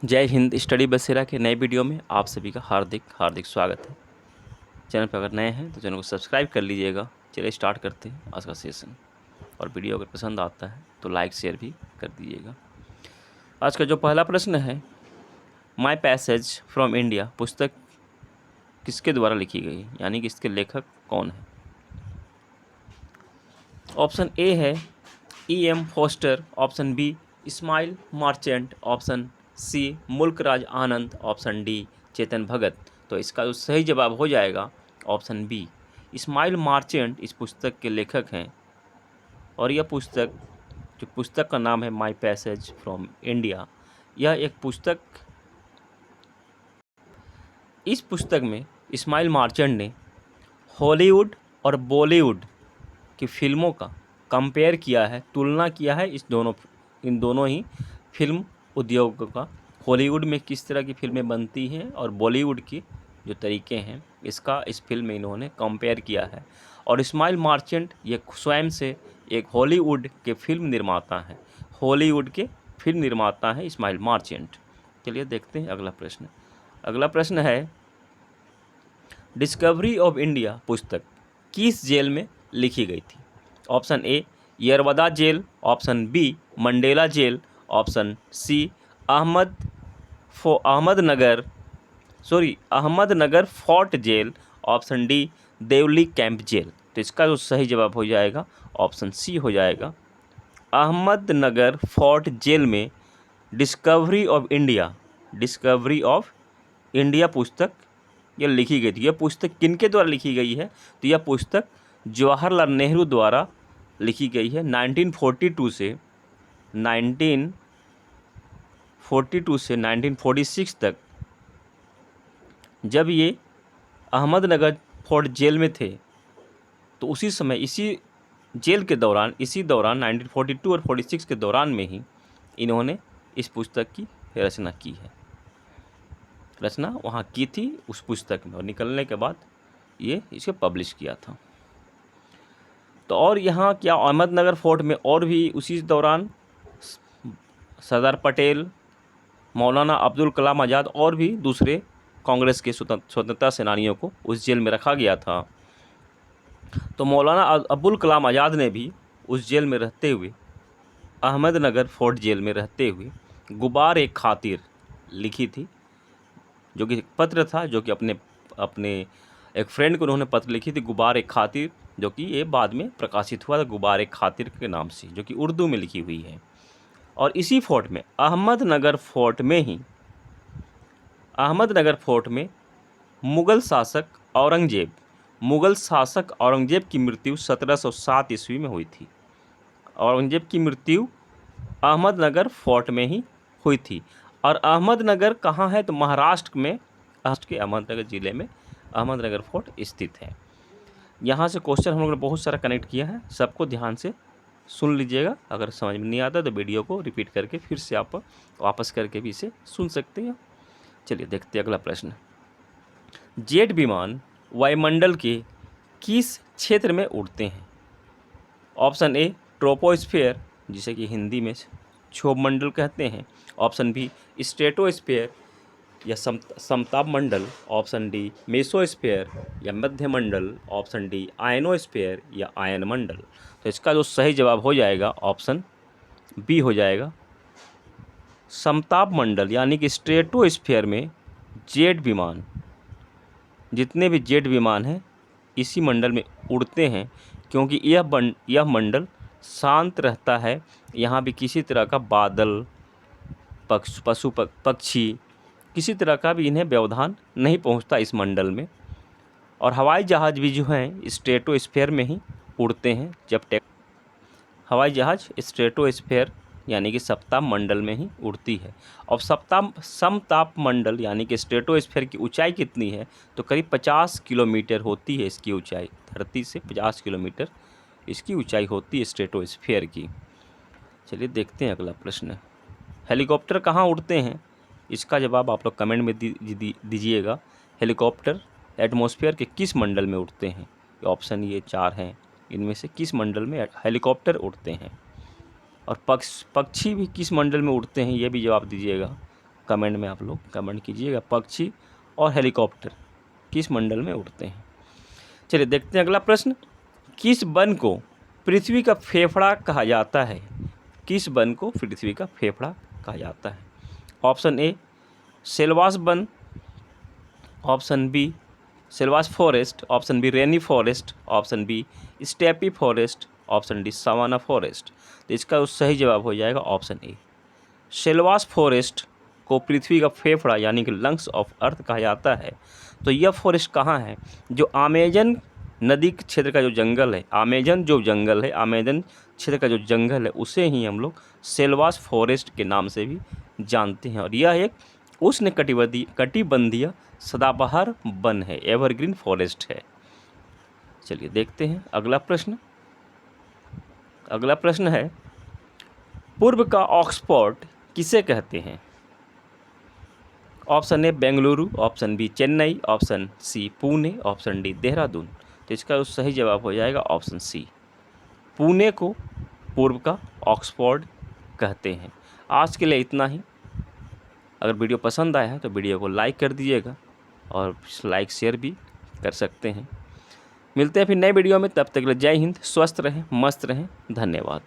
जय हिंद। स्टडी बसेरा के नए वीडियो में आप सभी का हार्दिक हार्दिक स्वागत है। चैनल पर अगर नए हैं तो चैनल को सब्सक्राइब कर लीजिएगा। चलिए स्टार्ट करते हैं आज का सेशन। और वीडियो अगर पसंद आता है तो लाइक शेयर भी कर दीजिएगा। आज का जो पहला प्रश्न है, माई पैसेज फ्रॉम इंडिया पुस्तक किसके द्वारा लिखी गई, यानी कि इसके लेखक कौन है। ऑप्शन ए है E.M. Forster, option B Ismail Merchant, option C Mulkraj Anand, option D Chetan Bhagat. तो इसका जो सही जवाब हो जाएगा ऑप्शन बी, इस्माइल मार्चेंट इस पुस्तक के लेखक हैं। और यह पुस्तक का नाम है माई पैसेज फ्रॉम इंडिया। यह एक पुस्तक, इस पुस्तक में इस्माइल मार्चेंट ने हॉलीवुड और बॉलीवुड की फिल्मों का कंपेयर किया है, तुलना किया है इन दोनों ही फिल्म उद्योग का। हॉलीवुड में किस तरह की फिल्में बनती हैं और बॉलीवुड की जो तरीके हैं, इसका इस फिल्म में इन्होंने कंपेयर किया है। और इस्माइल मार्चेंट ये स्वयं से एक हॉलीवुड के फिल्म निर्माता हैं। हॉलीवुड के फिल्म निर्माता हैं इस्माइल मार्चेंट। चलिए देखते हैं अगला प्रश्न। अगला प्रश्न है, डिस्कवरी ऑफ इंडिया पुस्तक किस जेल में लिखी गई थी। Option A Yerawada jail, option B Mandalay jail, option C Ahmednagar fort jail, option D Deoli camp jail. तो इसका जो सही जवाब हो जाएगा ऑप्शन सी हो जाएगा। अहमदनगर फोर्ट जेल में डिस्कवरी ऑफ इंडिया पुस्तक यह लिखी गई थी। यह पुस्तक किनके द्वारा लिखी गई है, तो यह पुस्तक जवाहरलाल नेहरू द्वारा लिखी गई है। 1942 से 1946 तक जब ये अहमदनगर फोर्ट जेल में थे, तो उसी समय इसी दौरान 1942 और 46 के दौरान में ही इन्होंने इस पुस्तक की रचना की है। रचना वहाँ की थी उस पुस्तक में, और निकलने के बाद ये इसे पब्लिश किया था। तो और यहाँ क्या अहमदनगर फोर्ट में और भी उसी दौरान सरदार पटेल, मौलाना अब्दुल कलाम आज़ाद और भी दूसरे कांग्रेस के स्वतंत्रता सेनानियों को उस जेल में रखा गया था। तो मौलाना अब्दुल कलाम आज़ाद ने भी उस जेल में रहते हुए, अहमदनगर फोर्ट जेल में रहते हुए गुबार एक खातिर लिखी थी, जो कि पत्र था, जो कि अपने एक फ्रेंड को उन्होंने पत्र लिखी थी, गुबार एक खातिर, जो कि ये बाद में प्रकाशित हुआ था गुबार एक खातिर के नाम से, जो कि उर्दू में लिखी हुई है। और इसी फोर्ट में अहमदनगर फोर्ट में मुग़ल शासक औरंगजेब की मृत्यु 1707 ईस्वी में हुई थी। औरंगजेब की मृत्यु अहमदनगर फोर्ट में ही हुई थी। और अहमदनगर कहाँ है, तो महाराष्ट्र के अहमदनगर ज़िले में अहमदनगर फोर्ट स्थित है। यहाँ से क्वेश्चन हम लोगों ने बहुत सारा कनेक्ट किया है, सबको ध्यान से सुन लीजिएगा। अगर समझ में नहीं आता तो वीडियो को रिपीट करके फिर से आप वापस करके भी इसे सुन सकते हैं। चलिए देखते हैं अगला प्रश्न। जेट विमान वायुमंडल के किस क्षेत्र में उड़ते हैं। ऑप्शन ए ट्रोपोस्फीयर, जिसे कि हिंदी में क्षोभ मंडल कहते हैं, ऑप्शन बी स्ट्रेटोस्फीयर या समताप मंडल, ऑप्शन डी मेसोस्फीयर या मध्य मंडल, ऑप्शन डी आयनोस्फीयर या आयन मंडल। तो इसका जो सही जवाब हो जाएगा ऑप्शन बी हो जाएगा, समताप मंडल, यानी कि स्ट्रेटोस्फीयर में जितने भी जेट विमान हैं इसी मंडल में उड़ते हैं, क्योंकि यह मंडल शांत रहता है। यहाँ भी किसी तरह का बादल, पशु पक्षी, किसी तरह का भी इन्हें व्यवधान नहीं पहुँचता इस मंडल में। और हवाई जहाज़ भी जो हैं स्ट्रेटोस्फीयर में ही उड़ते हैं। हवाई जहाज़ स्ट्रेटोस्फीयर यानी कि सप्ताह मंडल में ही उड़ती है। और समताप मंडल यानी कि स्ट्रेटोस्फीयर की ऊंचाई कितनी है, तो करीब 50 किलोमीटर होती है इसकी ऊंचाई। धरती से 50 किलोमीटर इसकी ऊंचाई होती है स्ट्रेटोस्फीयर की। चलिए देखते हैं अगला प्रश्न। हेलीकॉप्टर कहाँ उड़ते हैं, इसका जवाब आप लोग कमेंट में दीजिएगा। हेलीकॉप्टर एटमॉस्फेयर के किस मंडल में उड़ते हैं। ऑप्शन ये 4 हैं, इनमें से किस मंडल में हेलीकॉप्टर उड़ते हैं। और पक्षी भी किस मंडल में उड़ते हैं, ये भी जवाब दीजिएगा कमेंट में आप लोग कमेंट कीजिएगा। पक्षी और हेलीकॉप्टर किस मंडल में उड़ते हैं? चलिए देखते हैं अगला प्रश्न। किस वन को पृथ्वी का फेफड़ा कहा जाता है? किस वन को पृथ्वी का फेफड़ा कहा जाता है? ऑप्शन ए सेल्वास वन, option B selvas forest, option B rainy forest, option B steppe forest, option D savanna forest. तो इसका सही जवाब हो जाएगा ऑप्शन ए सेल्वास फॉरेस्ट को पृथ्वी का फेफड़ा यानी कि लंग्स ऑफ अर्थ कहा जाता है। तो यह फॉरेस्ट कहाँ है? जो अमेजन नदी के क्षेत्र का जो जंगल है, अमेजन जो जंगल है, अमेजन क्षेत्र का जो जंगल है, उसे ही हम लोग सेल्वास फॉरेस्ट के नाम से भी जानते हैं। और यह एक कटिबंधीय सदाबहार वन है, एवरग्रीन फॉरेस्ट है। चलिए देखते हैं अगला प्रश्न। अगला प्रश्न है पूर्व का ऑक्सफोर्ड किसे कहते हैं? Option A Bengaluru, option B Chennai, option C Pune, option D Dehradun. तो इसका सही जवाब हो जाएगा ऑप्शन सी, पुणे को पूर्व का ऑक्सफोर्ड कहते हैं। आज के लिए इतना ही। अगर वीडियो पसंद आया है तो वीडियो को लाइक कर दीजिएगा और लाइक शेयर भी कर सकते हैं। मिलते हैं फिर नए वीडियो में, तब तक के लिए जय हिंद, स्वस्थ रहें, मस्त रहें, धन्यवाद।